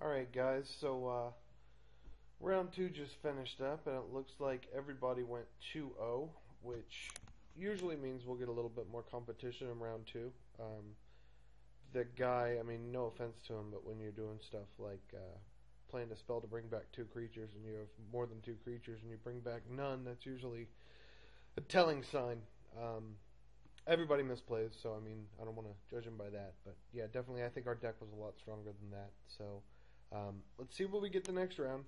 Alright guys, so round 2 just finished up and it looks like everybody went 2-0, which usually means we'll get a little bit more competition in round 2. The guy, I mean, no offense to him, but when you're doing stuff like playing a spell to bring back 2 creatures and you have more than 2 creatures and you bring back none, that's usually a telling sign. Everybody misplays, so I mean, I don't want to judge him by that, but yeah, definitely I think our deck was a lot stronger than that, so let's see what we get the next round.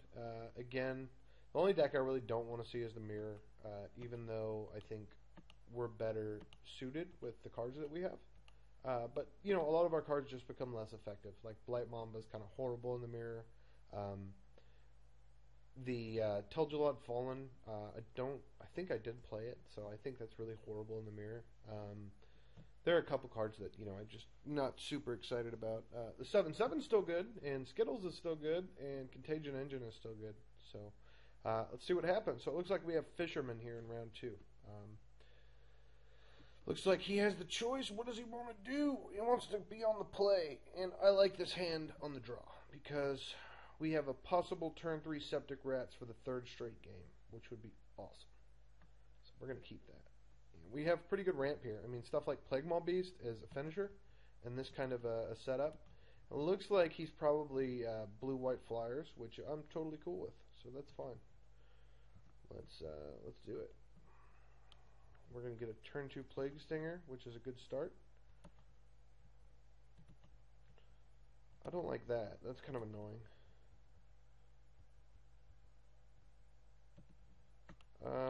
Again, the only deck I really don't want to see is the mirror, even though I think we're better suited with the cards that we have. But, you know, a lot of our cards just become less effective. Like Blight Mamba is kind of horrible in the mirror. The Tel'Jalad Fallen, I think I did play it, so I think that's really horrible in the mirror. There are a couple cards that, you know, I'm just not super excited about. The 7/7 is still good, and Skittles is still good, and Contagion Engine is still good. So, let's see what happens. So it looks like we have Fisherman here in round 2. Looks like he has the choice. What does he want to do? He wants to be on the play, and I like this hand on the draw, because we have a possible turn 3 Septic Rats for the 3rd straight game, which would be awesome. So we're going to keep that. We have pretty good ramp here. I mean, stuff like Plague Maw Beast is a finisher, and this kind of a setup. It looks like he's probably blue-white flyers, which I'm totally cool with, so that's fine. Let's do it. We're going to get a turn 2 Plague Stinger, which is a good start. I don't like that. That's kind of annoying.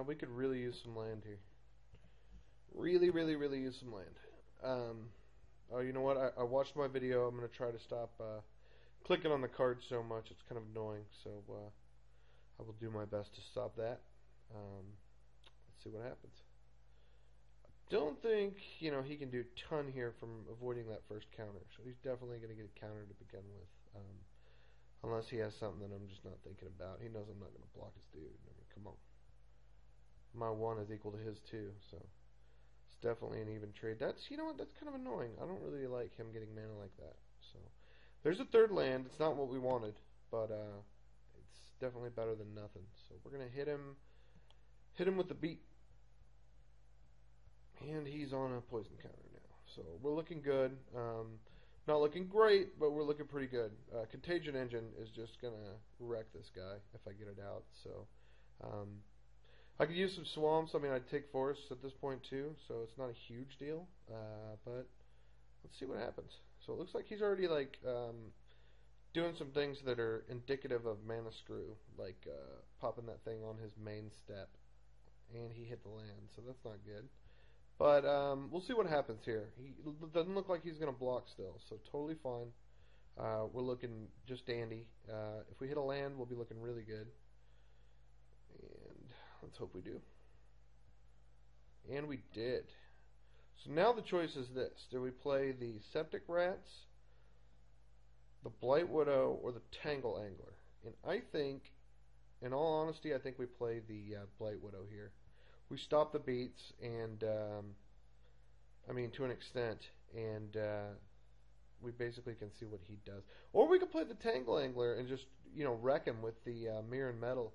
We could really use some land here. Really use some land. Oh, you know what? I watched my video. I'm going to try to stop clicking on the cards so much. It's kind of annoying. So I will do my best to stop that. Let's see what happens. I don't think, you know, he can do a ton here from avoiding that first counter. So he's definitely going to get a counter to begin with. Unless he has something that I'm just not thinking about. He knows I'm not going to block his dude. I mean, come on. My 1 is equal to his 2, so it's definitely an even trade. That's, you know what, that's kind of annoying. I don't really like him getting mana like that. So there's a 3rd land. It's not what we wanted, but it's definitely better than nothing. So we're gonna hit him with the beat, and he's on a poison counter now. So we're looking good. Not looking great, but we're looking pretty good. Contagion Engine is just gonna wreck this guy if I get it out. So I could use some swamps. I mean, I'd take forests at this point too, so it's not a huge deal. But let's see what happens. So it looks like he's already like doing some things that are indicative of mana screw, like popping that thing on his main step, and he hit the land, so that's not good. But we'll see what happens here. He doesn't look like he's going to block still, so totally fine. We're looking just dandy. If we hit a land, we'll be looking really good. And let's hope we do. And we did. So now the choice is this. Do we play the Septic Rats, the Blight Widow, or the Tangle Angler? And I think, in all honesty, I think we play the Blight Widow here. We stop the beats, and I mean, to an extent, and we basically can see what he does. Or we could play the Tangle Angler and just, you know, wreck him with the Mirror and Metal.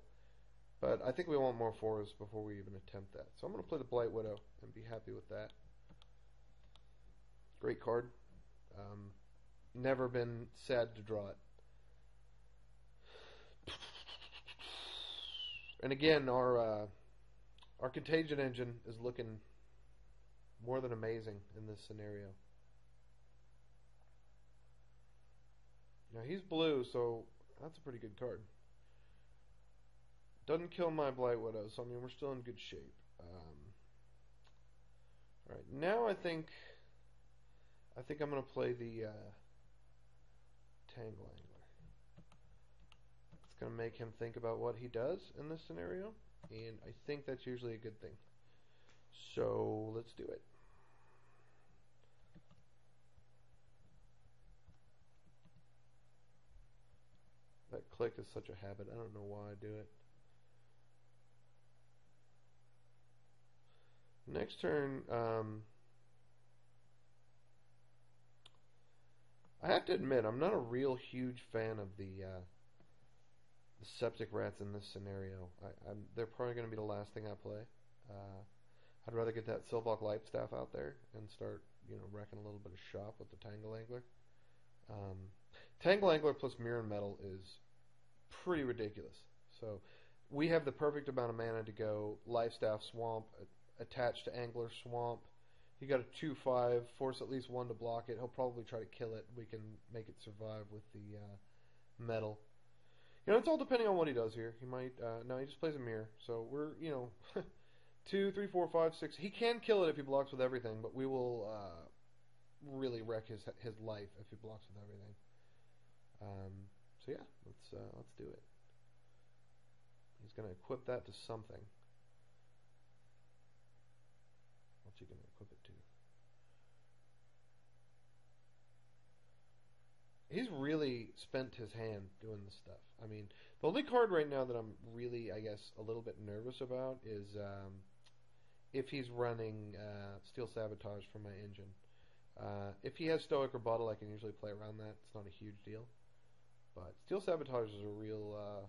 But I think we want more forests before we even attempt that. So I'm going to play the Blight Widow and be happy with that. Great card. Never been sad to draw it. And again, our Contagion Engine is looking more than amazing in this scenario. Now he's blue, so that's a pretty good card. Doesn't kill my Blight Widow, so I mean we're still in good shape. Alright, now I think I'm gonna play the Tangle Angler. It's gonna make him think about what he does in this scenario, and I think that's usually a good thing. So let's do it. That click is such a habit. I don't know why I do it. Next turn, I have to admit, I'm not a real huge fan of the septic rats in this scenario. They're probably going to be the last thing I play. I'd rather get that Silvok Life Staff out there and start, wrecking a little bit of shop with the Tangle Angler. Tangle Angler plus Mirror and Metal is pretty ridiculous. So we have the perfect amount of mana to go Life Staff Swamp, attached to Angler Swamp. You got a 2/5, force at least one to block it. He'll probably try to kill it. We can make it survive with the metal. It's all depending on what he does here. He might, no, he just plays a mirror. So we're, 2, 3, 4, 5, 6. He can kill it if he blocks with everything, but we will really wreck his life if he blocks with everything. So yeah, let's do it. He's going to equip that to something. What's he going to equip it to? He's really spent his hand doing this stuff. I mean, the only card right now that I'm really, I guess, a little bit nervous about is if he's running Steel Sabotage for my engine. If he has Stoic Rebuttal, I can usually play around that. It's not a huge deal. But Steel Sabotage is a real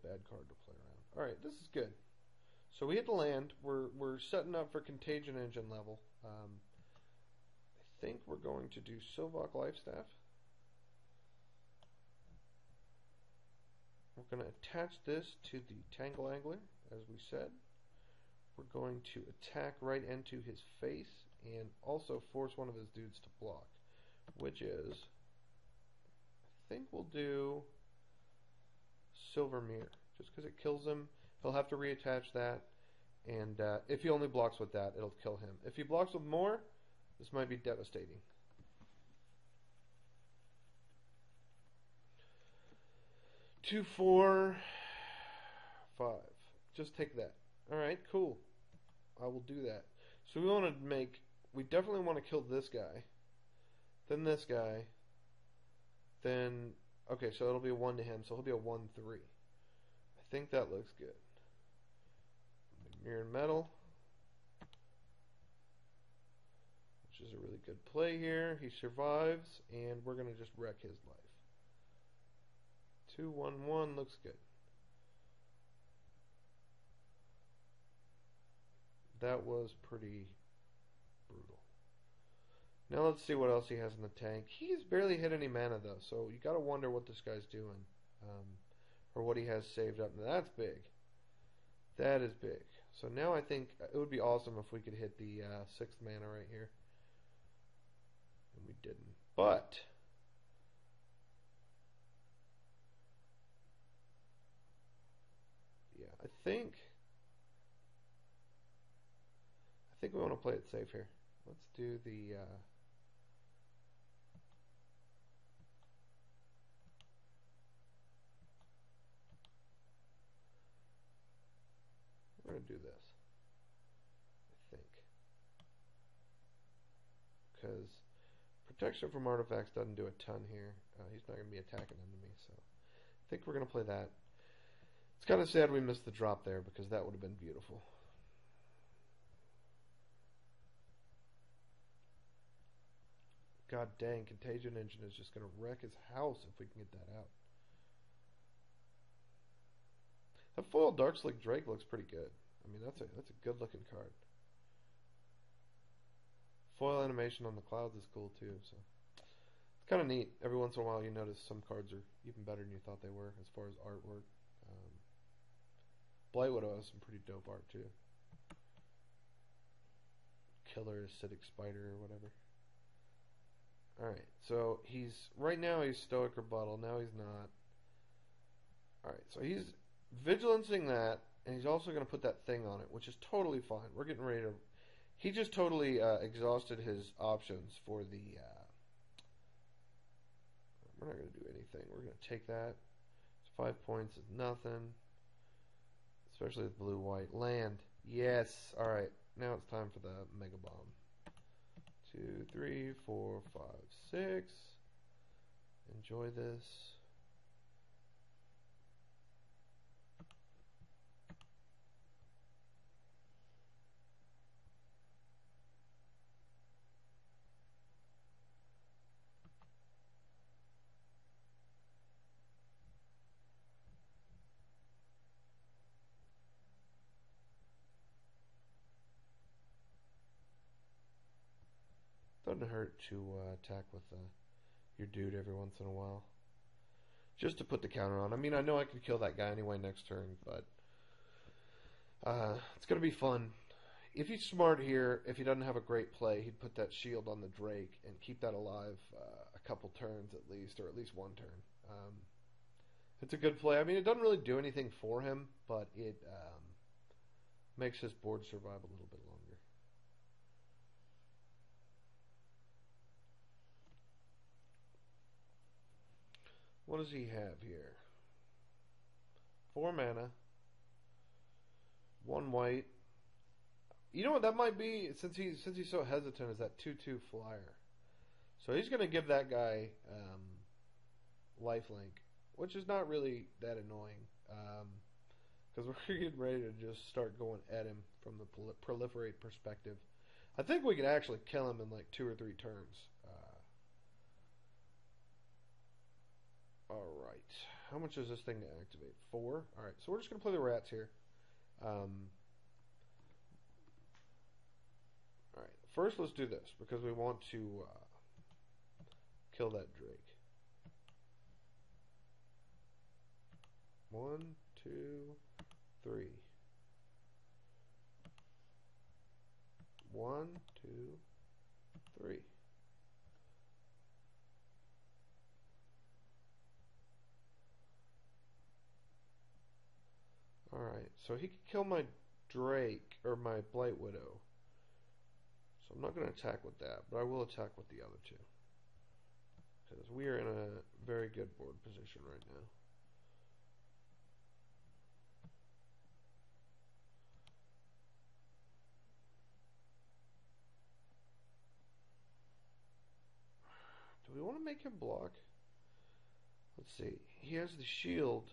bad card to play around. Alright, this is good. So we hit the land. We're setting up for Contagion Engine level. I think we're going to do Silvok Life Staff. We're going to attach this to the Tangle Angler, as we said. We're going to attack right into his face and also force one of his dudes to block, which is, I think we'll do Silver Mirror, just because it kills him. He'll have to reattach that, and if he only blocks with that, it'll kill him. If he blocks with more, this might be devastating. 2, 4, 5. Just take that. Alright, cool. I will do that. So we want to we definitely want to kill this guy. Then this guy. Then, okay, so it'll be a 1 to him, so he'll be a 1-3. I think that looks good. Mirror and Metal, which is a really good play here. He survives, and we're going to just wreck his life. 2-1-1 looks good. That was pretty brutal. Now let's see what else he has in the tank. He's barely hit any mana though, so you gotta wonder what this guy's doing, or what he has saved up. Now that's big. That is big. So now I think it would be awesome if we could hit the 6th mana right here, and we didn't. But yeah, I think we want to play it safe here. Let's do the we're going to do this, I think, because protection from artifacts doesn't do a ton here. He's not going to be attacking into me, so I think we're going to play that. It's kind of sad we missed the drop there, because that would have been beautiful. God dang, Contagion Engine is just going to wreck his house if we can get that out. That foil Darkslick Drake looks pretty good. I mean, that's a good looking card. Foil animation on the clouds is cool too, so it's kind of neat. Every once in a while you notice some cards are even better than you thought they were as far as artwork. Blight Widow has some pretty dope art too. Killer Acidic Spider or whatever. Alright, so right now he's Stoic Rebuttal, now he's not. Alright, so he's Vigilancing that, and he's also going to put that thing on it, which is totally fine. We're getting ready to... He just totally exhausted his options for the... We're not going to do anything. We're going to take that. It's 5 points is nothing. Especially with blue-white. Land. Yes! Alright, now it's time for the Mega Bomb. 2, 3, 4, 5, 6. Enjoy this. Doesn't hurt to attack with your dude every once in a while. Just to put the counter on. I mean, I know I could kill that guy anyway next turn, but it's going to be fun. If he's smart here, if he doesn't have a great play, he'd put that shield on the Drake and keep that alive a couple turns at least, or at least one turn. It's a good play. I mean, it doesn't really do anything for him, but it makes his board survive a little bit longer. What does he have here? 4 mana, 1 white. You know what that might be? Since he's so hesitant, is that 2/2 flyer. So he's going to give that guy lifelink, which is not really that annoying, because we're getting ready to just start going at him from the proliferate perspective. I think we could actually kill him in like 2 or 3 turns. Alright. How much is this thing to activate? 4? Alright, so we're just going to play the rats here. Alright, first let's do this, because we want to kill that Drake. 1, 2, 3. 1, 2, 3. Alright, so he could kill my Drake, or my Blight Widow. So I'm not going to attack with that, but I will attack with the other 2. Because we are in a very good board position right now. Do we want to make him block? Let's see. He has the shield.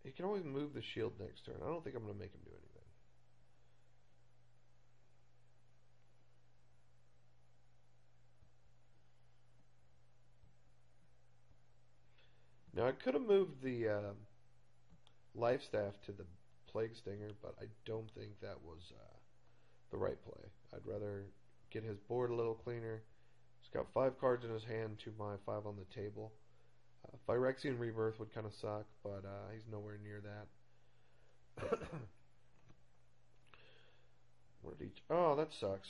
He can always move the shield next turn. I don't think I'm going to make him do anything. Now I could have moved the life staff to the Plague Stinger, but I don't think that was the right play. I'd rather get his board a little cleaner. He's got 5 cards in his hand to my 5 on the table. Phyrexian Rebirth would kind of suck, but he's nowhere near that. What did he... Oh, that sucks.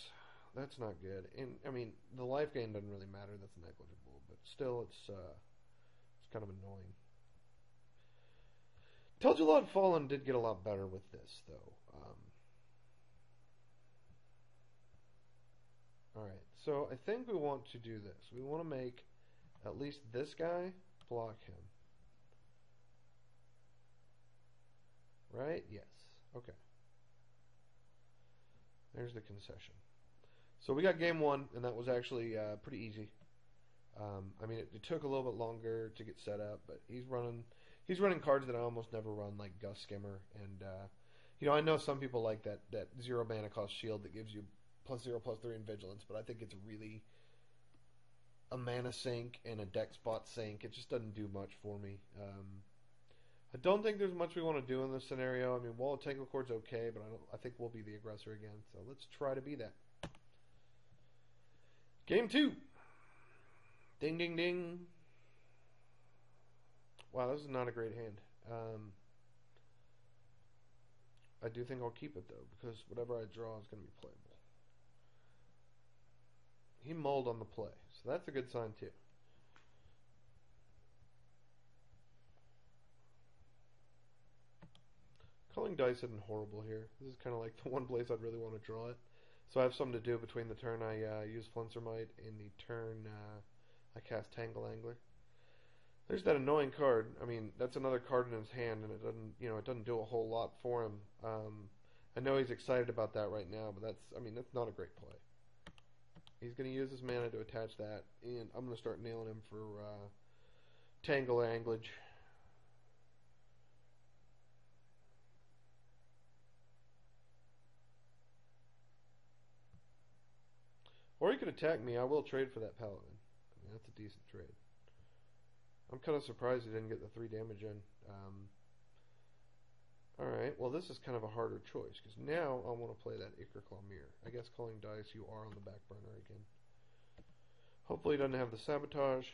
That's not good. And I mean, the life gain doesn't really matter. That's negligible, but still, it's kind of annoying. Tel'Gelad Fallen did get a lot better with this, though. Alright, so I think we want to do this. We want to make at least this guy block him. Right? Yes. Okay. There's the concession. So we got game 1, and that was actually pretty easy. I mean, it took a little bit longer to get set up, but he's running cards that I almost never run, like Gust Skimmer, and you know, I know some people like that 0 mana cost shield that gives you +0/+3 in Vigilance, but I think it's really a mana sink and a deck spot sink. It just doesn't do much for me. I don't think there's much we want to do in this scenario. I mean, Wall of Tanglecord's okay, but I think we'll be the aggressor again, so let's try to be that. Game 2. Ding, ding, ding. Wow, this is not a great hand. I do think I'll keep it, though, because whatever I draw is going to be playable. He mulled on the play, so that's a good sign, too. Culling dice isn't horrible here. This is kind of like the one place I'd really want to draw it. So I have something to do between the turn I use Flincermite and the turn I cast Tangle Angler. There's that annoying card. I mean, that's another card in his hand, and it doesn't do a whole lot for him. I know he's excited about that right now, but that's not a great play. He's going to use his mana to attach that, and I'm going to start nailing him for Tangle Anglage. Or he could attack me. I will trade for that Paladin. I mean, that's a decent trade. I'm kind of surprised he didn't get the 3 damage in. Alright, well this is kind of a harder choice, because now I want to play that Ichor Claw Mirror. I guess calling dice, you are on the back burner again. Hopefully he doesn't have the Sabotage.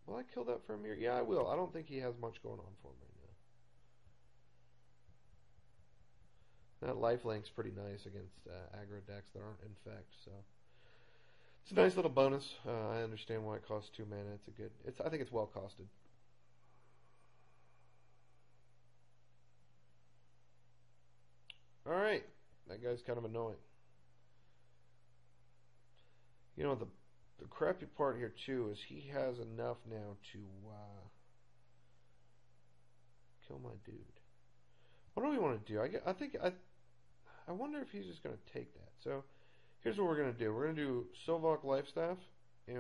Will I kill that for a mirror? Yeah, I will. I don't think he has much going on for him right now. That lifelink's pretty nice against aggro decks that aren't infect, so it's a nice little bonus. I understand why it costs 2 mana. It's a good. I think it's well costed. All right, that guy's kind of annoying. You know, the crappy part here too is he has enough now to kill my dude. What do we want to do? I wonder if he's just going to take that. So here's what we're going to do. We're going to do Sovok Lifestaff. Do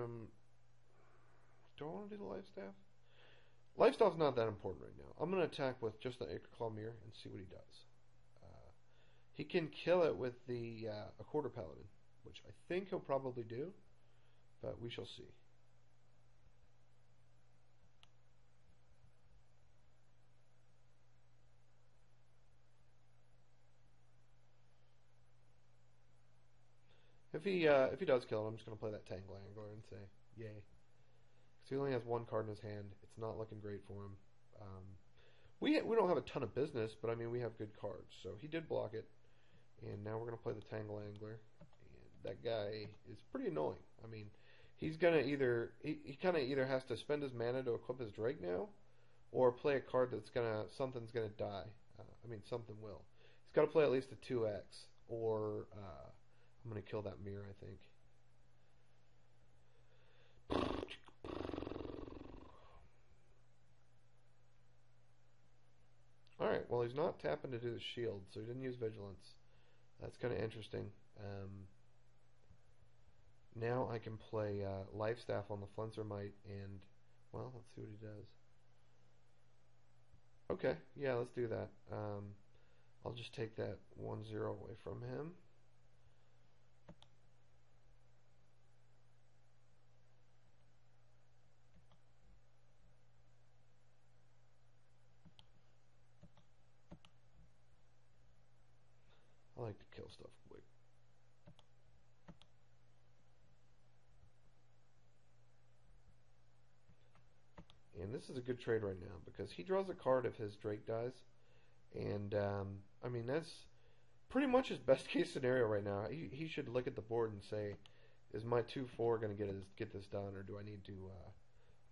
I want to do the Lifestaff? Lifestaff's not that important right now. I'm going to attack with just the Ichor Claw Mirror and see what he does. He can kill it with the a Quarter Paladin, which I think he'll probably do, but we shall see. If he does kill it, I'm just going to play that Tangle Angler and say, yay. Because he only has 1 card in his hand. It's not looking great for him. We don't have a ton of business, but I mean, we have good cards. So he did block it. And now we're going to play the Tangle Angler. And that guy is pretty annoying. I mean, he's going to either... He kind of either has to spend his mana to equip his Drake now, or play a card that's going to... Something's going to die. I mean, something will. He's got to play at least a 2x, or... I'm going to kill that mirror, I think. Alright, well, he's not tapping to do the shield, so he didn't use Vigilance. That's kind of interesting. Now I can play Lifestaff on the Flensermite, and, well, let's see what he does. Okay, yeah, let's do that. I'll just take that 1-0 away from him. I like to kill stuff quick. And this is a good trade right now because he draws a card if his Drake dies. And, I mean, that's pretty much his best case scenario right now. He should look at the board and say, is my 2-4 going to get this done, or do I need to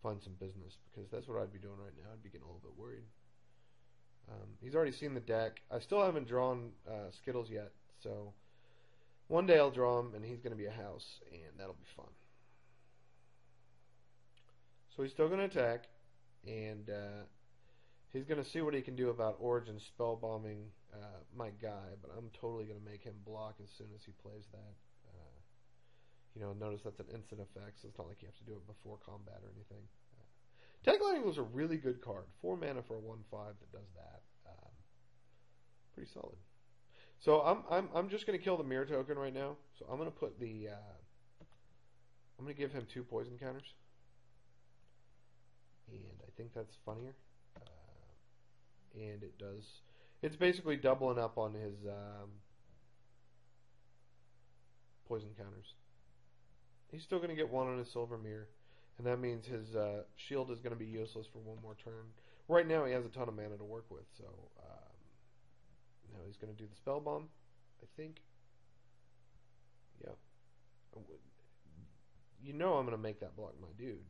find some business? Because that's what I'd be doing right now. I'd be getting a little bit worried. He's already seen the deck. I still haven't drawn Skittles yet, so one day I'll draw him, and he's going to be a house, and that'll be fun. So he's still going to attack, and he's going to see what he can do about Origin spellbombing my guy, but I'm totally going to make him block as soon as he plays that. You know, notice that's an instant effect, so it's not like you have to do it before combat or anything. Tangle Angler is a really good card. 4 mana for a 1/5 that does that. Pretty solid. So I'm just going to kill the mirror token right now. So I'm going to put the I'm going to give him 2 poison counters, and I think that's funnier. And it does. It's basically doubling up on his poison counters. He's still going to get 1 on his silver mirror. And that means his shield is going to be useless for 1 more turn. Right now he has a ton of mana to work with, so now he's going to do the spell bomb, I think. Yeah. You know I'm going to make that block my dude.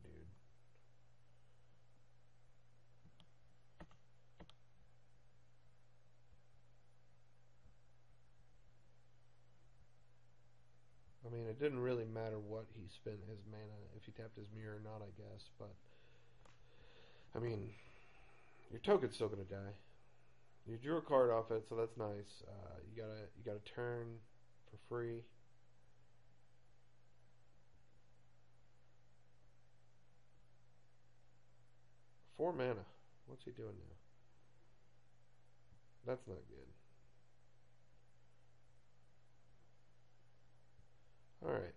I mean, it didn't really matter what he spent his mana, if he tapped his mirror or not, I guess, but, I mean, your token's still going to die. You drew a card off it, so that's nice. You got a turn for free. Four mana. What's he doing now? That's not good. Alright.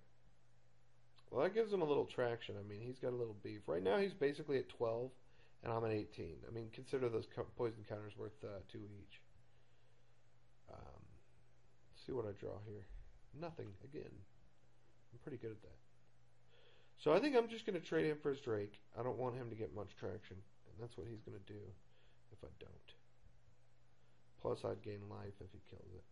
Well, that gives him a little traction. I mean, he's got a little beef. Right now, he's basically at 12, and I'm at 18. I mean, consider those poison counters worth 2 each. Let's see what I draw here. Nothing, again. I'm pretty good at that. So I think I'm just going to trade him for his Drake. I don't want him to get much traction, and that's what he's going to do if I don't. Plus, I'd gain life if he kills it.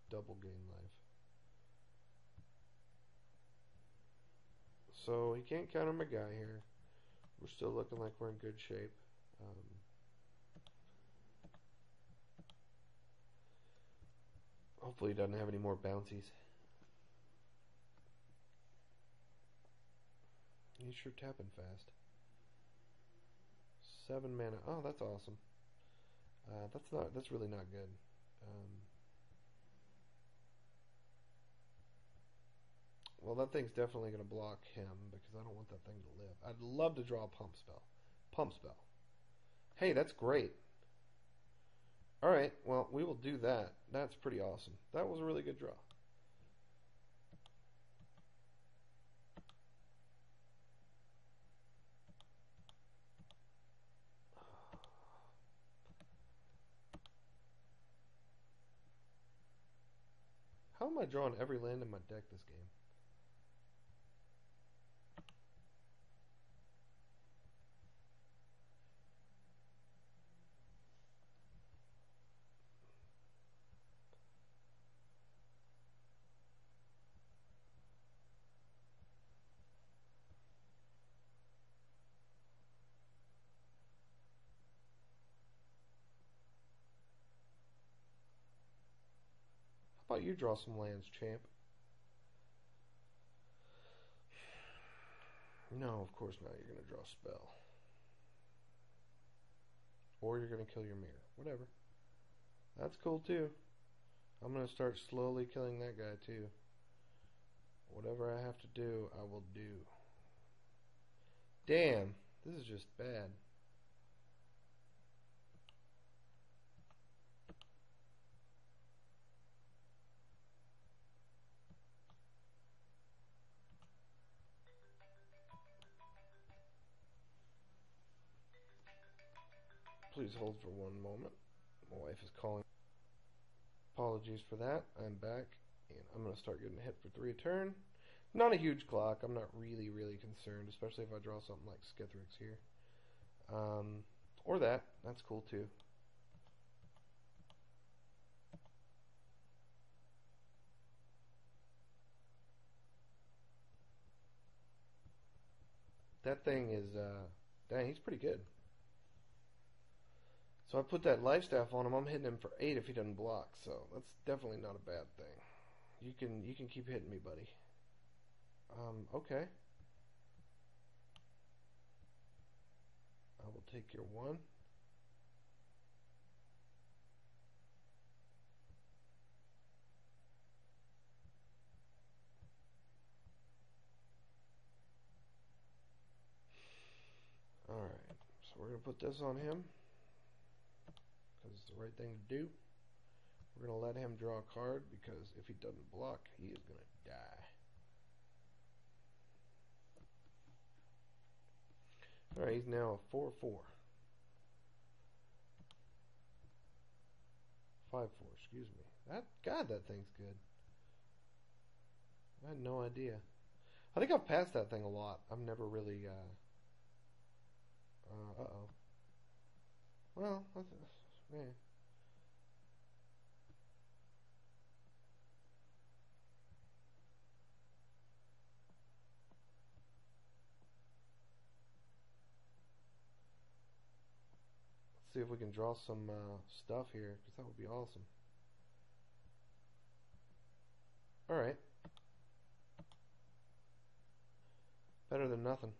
Double gain life. So he can't counter my guy here. We're still looking like we're in good shape. Hopefully he doesn't have any more bouncies. He's sure tapping fast. 7 mana. Oh, that's awesome. That's really not good. Well, that thing's definitely going to block him because I don't want that thing to live. I'd love to draw a pump spell. Pump spell. Hey, that's great. Alright, well, we will do that. That's pretty awesome. That was a really good draw. How am I drawing every land in my deck this game? How about you draw some lands, champ? No, of course not. You're going to draw a spell. Or you're going to kill your mirror. Whatever. That's cool too. I'm going to start slowly killing that guy too. Whatever I have to do, I will do. Damn, this is just bad. Please hold for one moment. My wife is calling. Apologies for that. I'm back, and I'm going to start getting hit for 3 a turn. Not a huge clock. I'm not really concerned, especially if I draw something like Skithrix here. Or that. That's cool too. That thing is, dang, he's pretty good. So I put that life staff on him. I'm hitting him for 8 if he doesn't block. So that's definitely not a bad thing. You can keep hitting me, buddy. Okay. I will take your 1. Alright, so we're going to put this on him. Because it's the right thing to do. We're going to let him draw a card because if he doesn't block, he is going to die. Alright, he's now a 4/4. 5/4, excuse me. God, that thing's good. I had no idea. I think I've passed that thing a lot. I've never really, uh-oh. Well, man. Let's see if we can draw some stuff here, because that would be awesome. Alright. Better than nothing.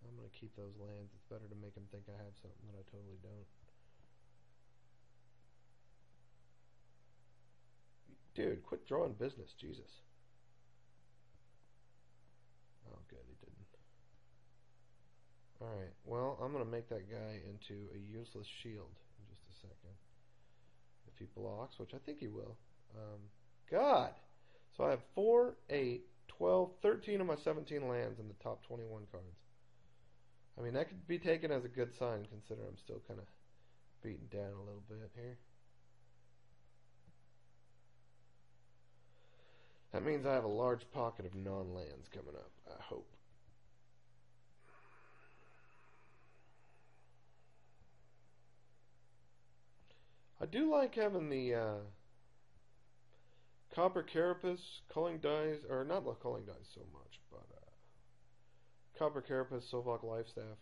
I'm going to keep those lands. It's better to make them think I have something that I totally don't. Dude, quit drawing business, Jesus. Oh, good, he didn't. Alright, well, I'm going to make that guy into a useless shield in just a second. If he blocks, which I think he will. God! So I have 4, 8, 12, 13 of my 17 lands in the top 21 cards. I mean, that could be taken as a good sign, considering I'm still kind of beaten down a little bit here. That means I have a large pocket of non-lands coming up, I hope. I do like having the Copper Carapace, Culling Dice, or not the Culling Dice so much, but Copper Carapace, Sovok Lifestaff,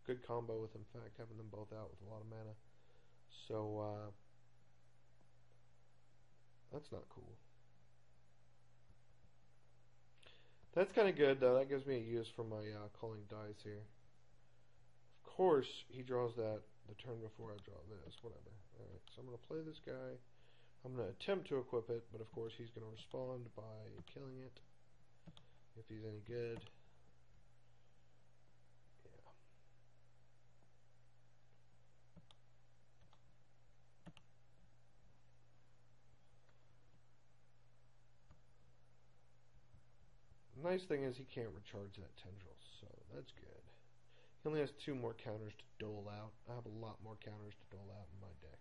good combo with, in fact, having them both out with a lot of mana. So, that's not cool. That's kind of good, though. That gives me a use for my Culling Dice here. Of course, he draws that the turn before I draw this. Whatever. Alright, so I'm going to play this guy. I'm going to attempt to equip it, but of course he's going to respond by killing it. If he's any good. Yeah. The nice thing is he can't recharge that tendril, so that's good. He only has 2 more counters to dole out. I have a lot more counters to dole out in my deck.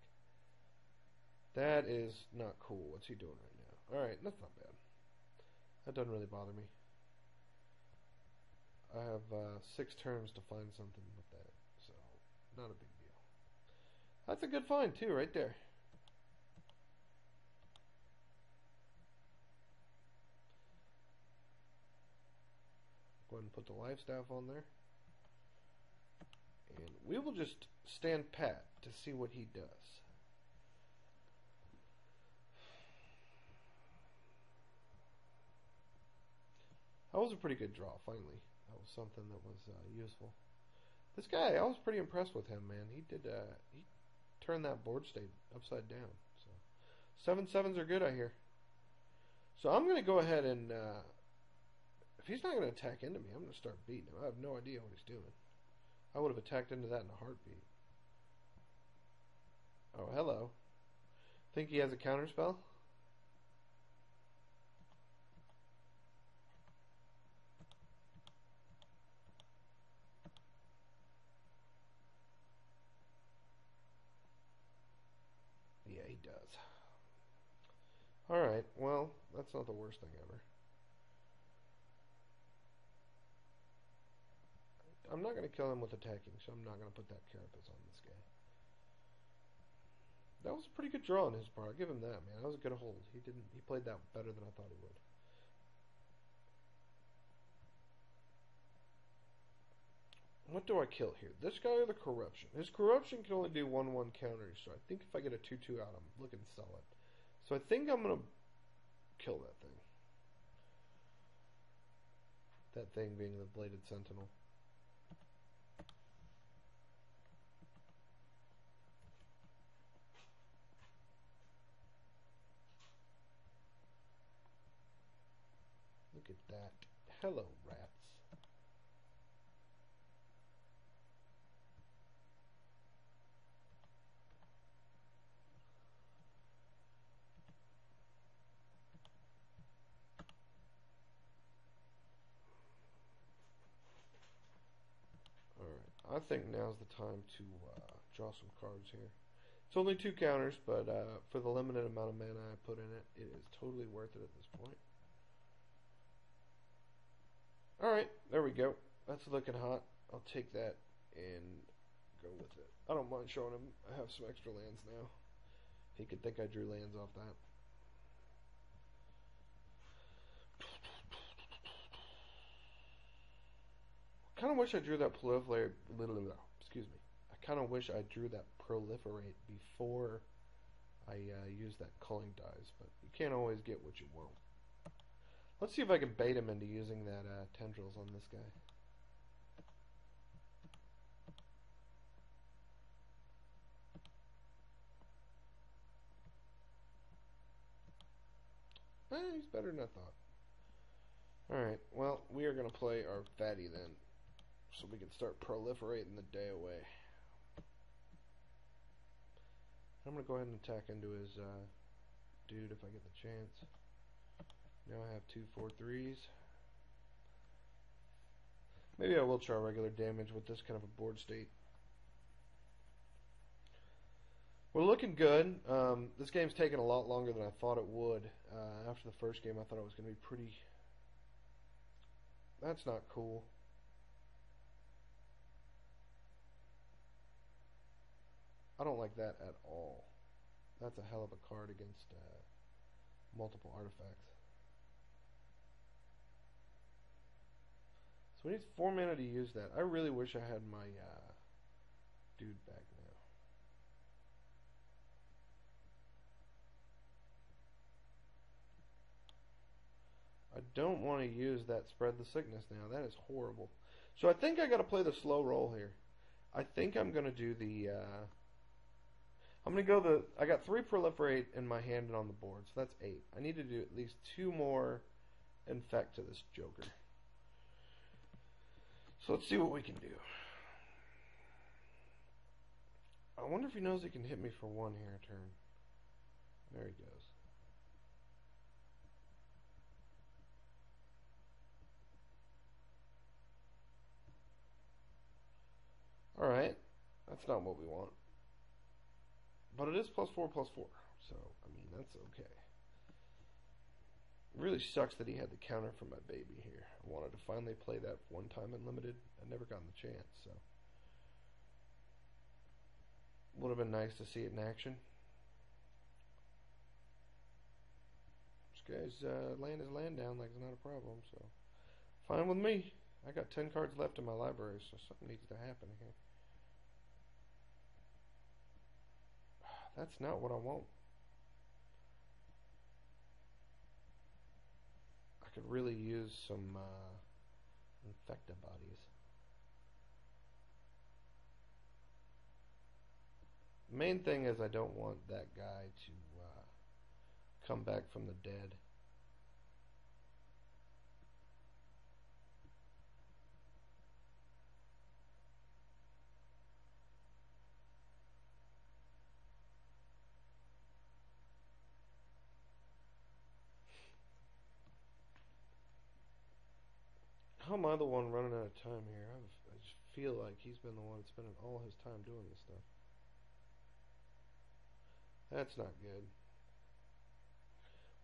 That is not cool. What's he doing right now? Alright, that's not bad. That doesn't really bother me. I have 6 turns to find something with that, so not a big deal. That's a good find too, right there. Go ahead and put the Lifestaff on there. And we will just stand pat to see what he does. That was a pretty good draw, finally. That was something that was useful. This guy, I was pretty impressed with him, man. He turned that board state upside down. So 7/7s are good, I hear. So I'm going to go ahead and, if he's not going to attack into me, I'm going to start beating him. I have no idea what he's doing. I would have attacked into that in a heartbeat. Oh, hello. Think he has a counterspell? Yeah, he does. Alright, well, that's not the worst thing ever. I'm not going to kill him with attacking, so I'm not going to put that carapace on this guy. That was a pretty good draw on his part. I'll give him that, man. That was a good hold. He played that better than I thought he would. What do I kill here? This guy or the Corruption? His Corruption can only do 1/1 counters, so I think if I get a 2/2 out, I'm looking solid. So I think I'm going to kill that thing. That thing being the Bladed Sentinel. Look at that. Hello, rats. Alright, I think now's the time to draw some cards here. It's only 2 counters, but for the limited amount of mana I put in it, it is totally worth it at this point. Alright, there we go. That's looking hot. I'll take that and go with it. I don't mind showing him I have some extra lands now. He could think I drew lands off that. I kind of wish I drew that proliferate. Excuse me. I kind of wish I drew that proliferate before I use that culling dice, but you can't always get what you want. Let's see if I can bait him into using that tendrils on this guy. He's better than I thought. Alright, well, we are going to play our fatty then, so we can start proliferating the day away. I'm going to go ahead and attack into his dude if I get the chance. Now I have 2 4-3s. Maybe I will try regular damage with this kind of a board state. We're looking good. This game's taken a lot longer than I thought it would. After the first game, I thought it was going to be pretty... That's not cool. I don't like that at all. That's a hell of a card against multiple artifacts. So we need 4 mana to use that. I really wish I had my dude back now. I don't want to use that spread the sickness now. That is horrible. So I think I got to play the slow roll here. I think I'm going to do the... I'm going to go the... I got 3 proliferate in my hand and on the board, so that's 8. I need to do at least 2 more infect to this joker. So let's see what we can do. I wonder if he knows he can hit me for 1 here a turn. There he goes. Alright, that's not what we want. But it is +4/+4, so, I mean, that's okay. It really sucks that he had the counter for my baby here. I wanted to finally play that one time in Limited. I never gotten the chance, so. Would have been nice to see it in action. This guy's laying his land down like it's not a problem, so. Fine with me. I got 10 cards left in my library, so something needs to happen here. That's not what I want. I could really use some infecta bodies. Main thing is I don't want that guy to come back from the dead. How am I the one running out of time here? I just feel like he's been the one spending all his time doing this stuff. That's not good.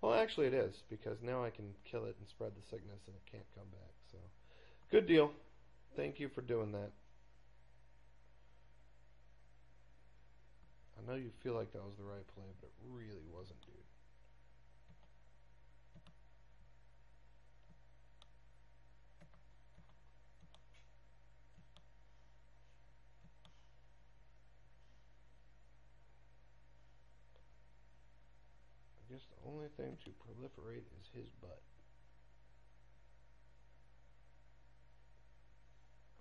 Well, actually it is, because now I can kill it and spread the sickness and it can't come back. So, good deal. Thank you for doing that. I know you feel like that was the right play, but it really wasn't, dude. I guess the only thing to proliferate is his butt.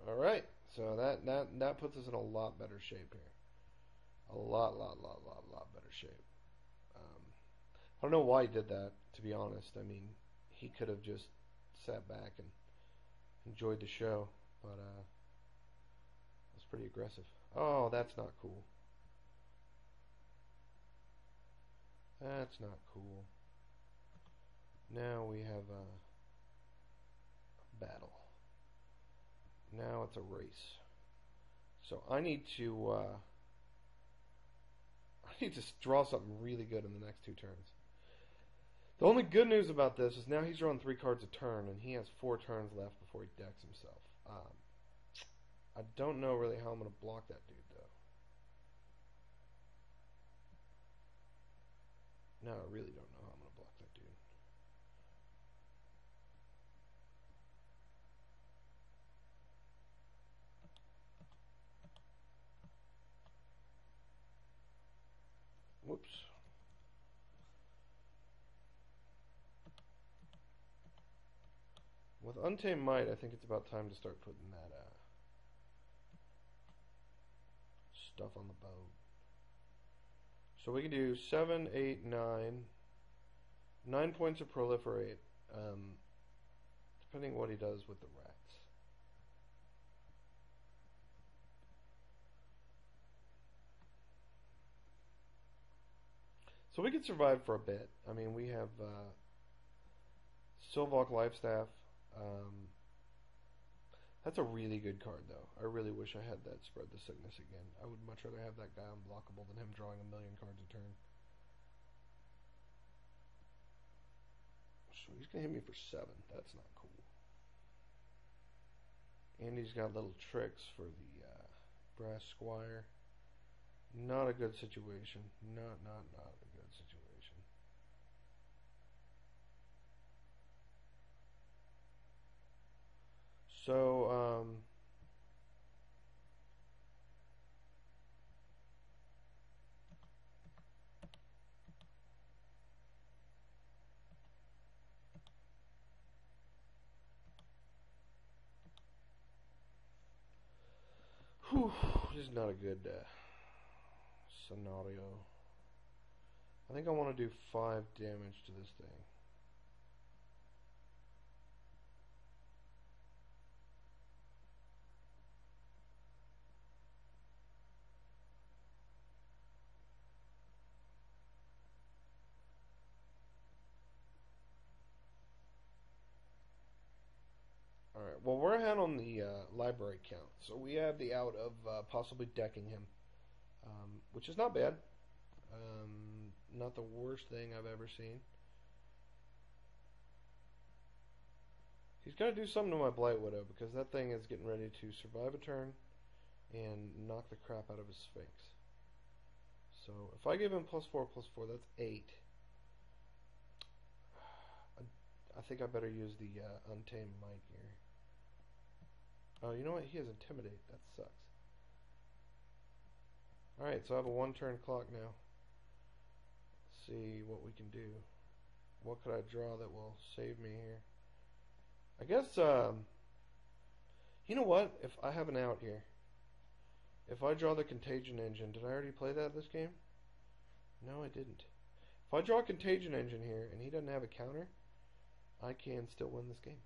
Alright, so that puts us in a lot better shape here. A lot better shape. I don't know why he did that, to be honest. I mean, he could have just sat back and enjoyed the show, but it was pretty aggressive. Oh, that's not cool. That's not cool. Now we have a battle. Now it's a race. So I need to draw something really good in the next 2 turns. The only good news about this is now he's drawing 3 cards a turn, and he has 4 turns left before he decks himself. I don't know really how I'm going to block that dude, though. No, I really don't know how I'm going to block that dude. Whoops. With Untamed Might, I think it's about time to start putting that stuff on the boat. So we can do 7, 8, 9, 9 points of proliferate, depending what he does with the rats. So we could survive for a bit. I mean, we have Silvok Lifestaff. That's a really good card, though. I really wish I had that Spread the Sickness again. I would much rather have that guy unblockable than him drawing a million cards a turn. So he's going to hit me for 7. That's not cool. And he's got little tricks for the Brass Squire. Not a good situation. Not a good situation. So, this is not a good scenario. I think I want to do 5 damage to this thing. Alright, well, we're ahead on the library count, so we have the out of possibly decking him, which is not bad. Not the worst thing I've ever seen. He's got to do something to my Blight Widow, because that thing is getting ready to survive a turn and knock the crap out of his Sphinx. So if I give him +4/+4, that's 8. I think I better use the Untamed Might here. Oh, you know what? He has Intimidate. That sucks. Alright, so I have a 1-turn clock now. Let's see what we can do. What could I draw that will save me here? I guess, you know what? If I have an out here, if I draw the Contagion Engine, did I already play that this game? No, I didn't. If I draw a Contagion Engine here and he doesn't have a counter, I can still win this game.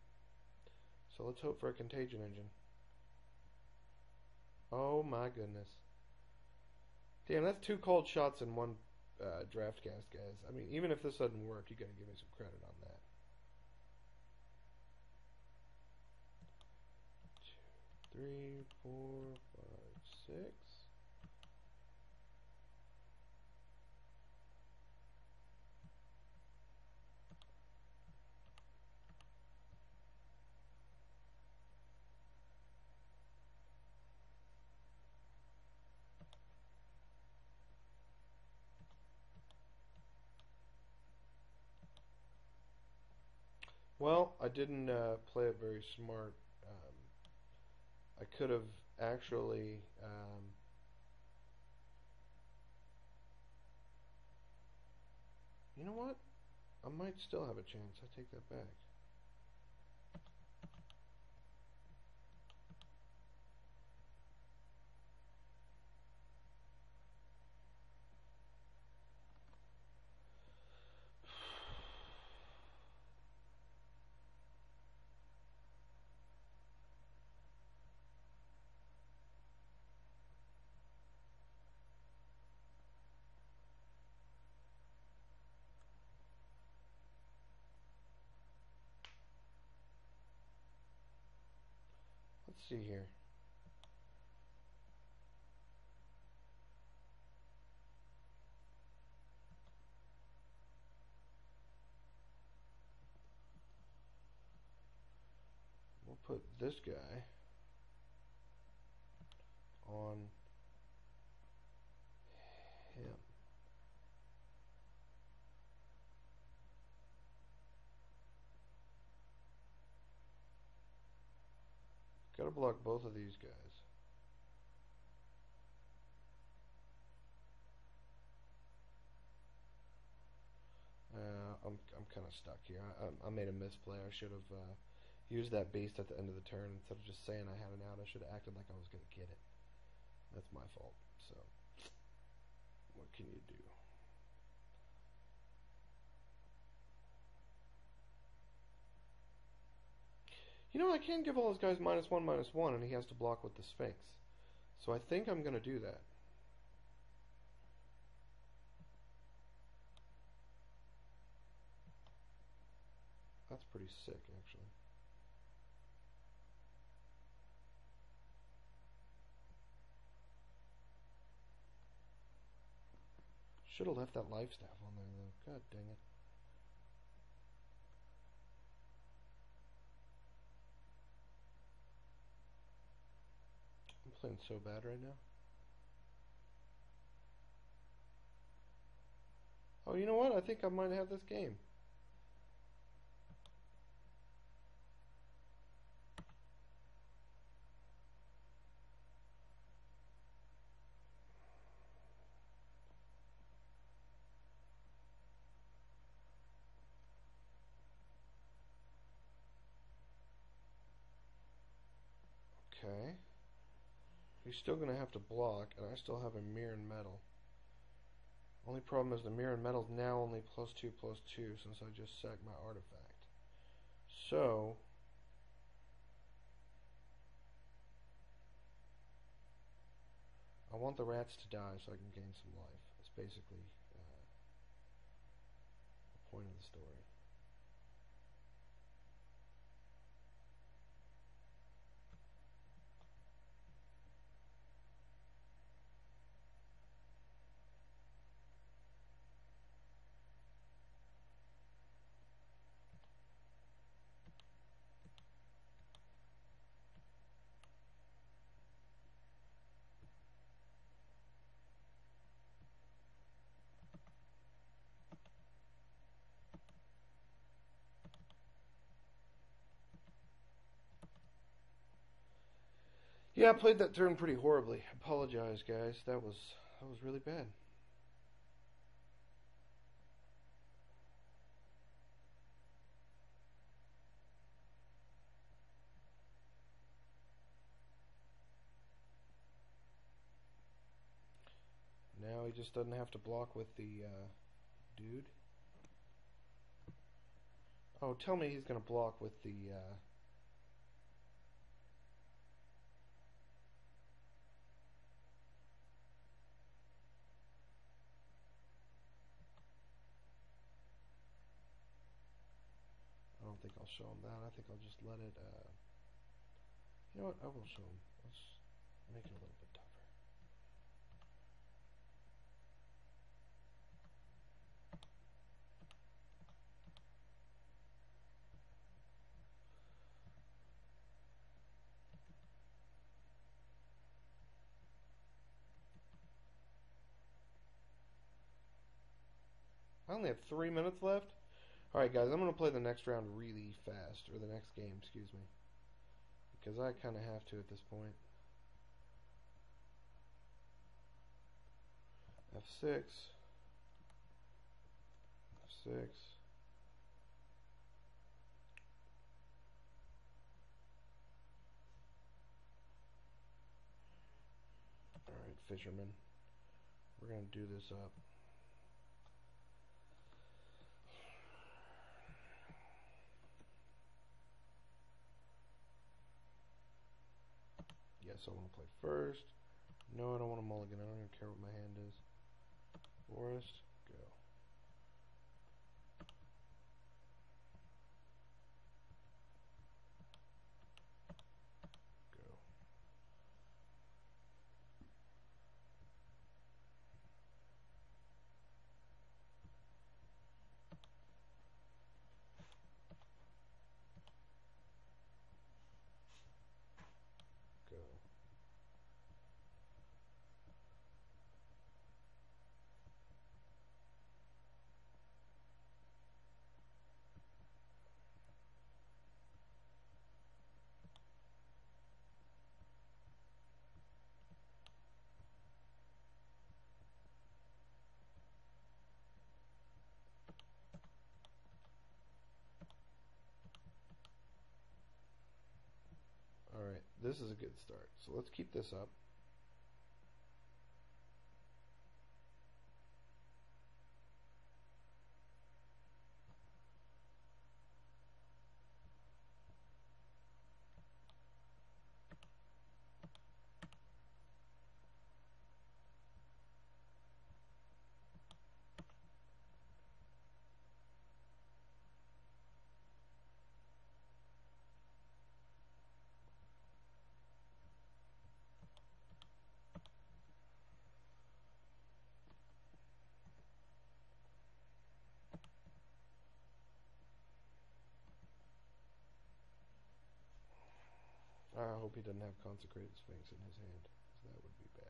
So let's hope for a Contagion Engine. Oh my goodness. Damn, that's 2 cold shots in one draft cast, guys. I mean, even if this doesn't work, you gotta give me some credit on that. 2, 3, 4, 5, 6. Well, I didn't play it very smart. I could have actually you know what? I might still have a chance. I take that back. Let's see here. We'll put this guy on him. Gotta block both of these guys. I'm kind of stuck here. I made a misplay. I should have used that beast at the end of the turn instead of just saying I had an out. I should have acted like I was going to get it. That's my fault. So, what can you do? You know, I can give all his guys -1/-1, and he has to block with the Sphinx. So I think I'm going to do that. That's pretty sick, actually. Should have left that life staff on there, though. God dang it. I'm playing so bad right now. Oh, you know what? I think I might have this game. Okay. He's still going to have to block, and I still have a mirror and metal. Only problem is the mirror and metal's now only +2/+2 since I just sacked my artifact. So I want the rats to die so I can gain some life. That's basically the point of the story. Yeah, I played that turn pretty horribly. Apologize, guys. That was really bad. Now he just doesn't have to block with the dude. Oh, tell me he's going to block with the... I don't think I'll show him that. I think I'll just let it... You know what? I will show him. Let's make it a little bit tougher. I only have 3 minutes left. Alright guys, I'm going to play the next round really fast. Or the next game, excuse me. Because I kind of have to at this point. F6. F6. Alright, fisherman. We're going to do this up. Yes, I want to play first. No, I don't want to mulligan. I don't even care what my hand is. Forest, go. Go. Go. Alright, this is a good start. So let's keep this up. hope he doesn't have Consecrated Sphinx in his hand, because that would be bad.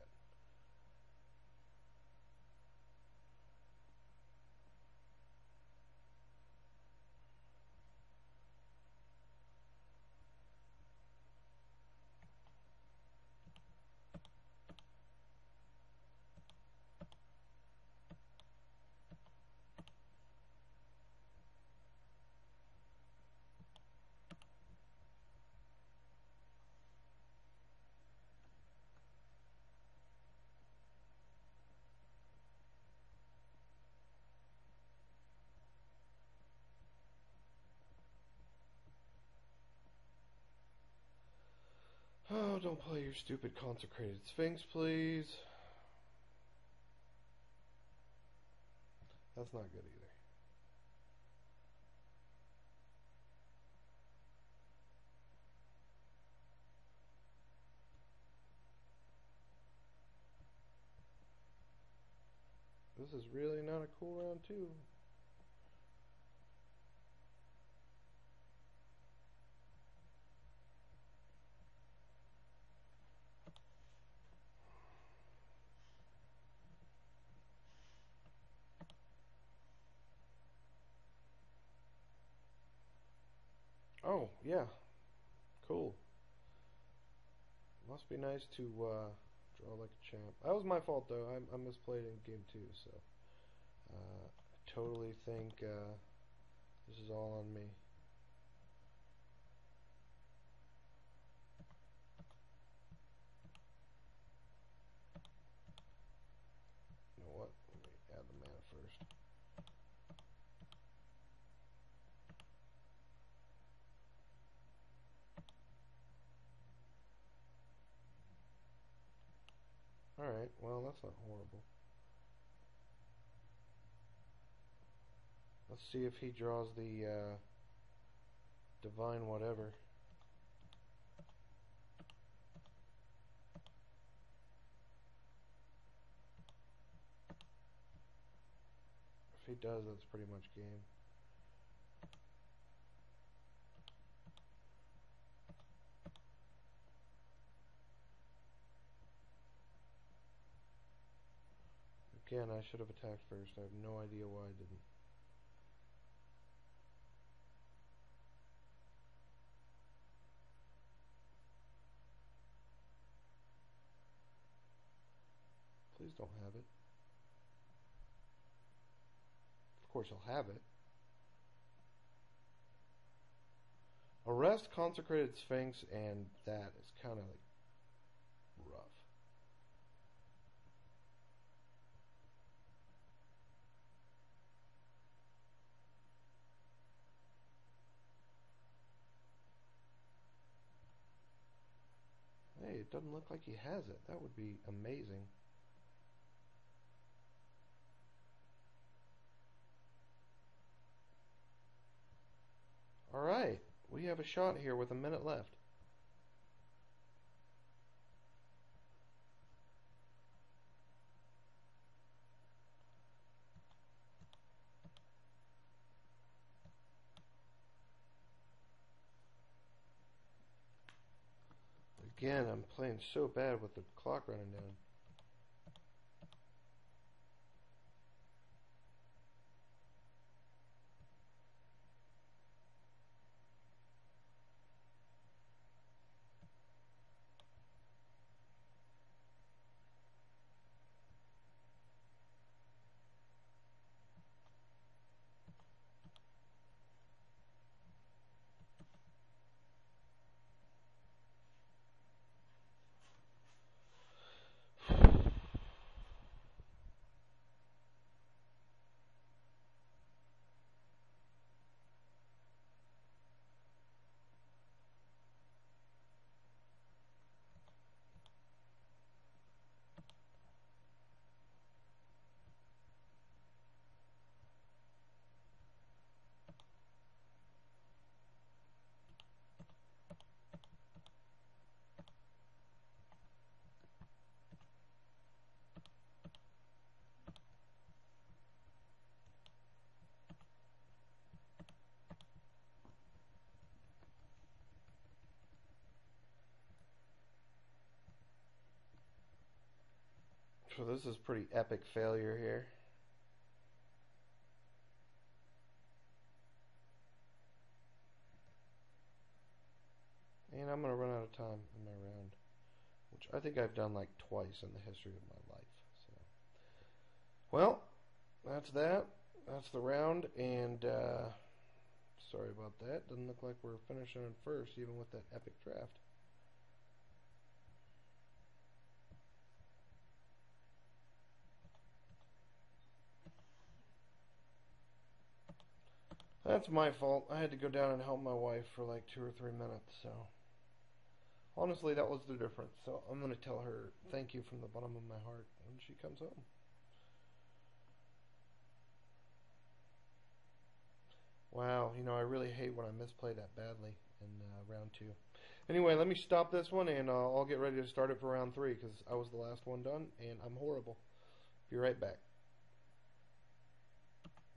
Oh, don't play your stupid Consecrated Sphinx, please. That's not good either. This is really not a cool round, too. Oh, yeah. Cool. Must be nice to draw like a champ. That was my fault, though. I misplayed in game 2, so I totally think this is all on me. You know what? Let me add the mana first. Alright, well, that's not horrible. Let's see if he draws the divine whatever. If he does, that's pretty much game. Again, I should have attacked first. I have no idea why I didn't. Please don't have it. Of course I'll have it. Arrest, Consecrated Sphinx, and that is kind of like rough. Hey, it doesn't look like he has it. That would be amazing. Alright, we have a shot here with a minute left. Again, I'm playing so bad with the clock running down. So this is pretty epic failure here. And I'm going to run out of time in my round, which I think I've done like twice in the history of my life. So, well, that's that. That's the round, and sorry about that. Doesn't look like we're finishing in first, even with that epic draft. That's my fault. I had to go down and help my wife for like 2 or 3 minutes, so honestly, that was the difference. So I'm going to tell her thank you from the bottom of my heart when she comes home. Wow, you know, I really hate when I misplay that badly in round 2. Anyway, let me stop this one, and I'll get ready to start it for round 3, because I was the last one done, and I'm horrible. Be right back.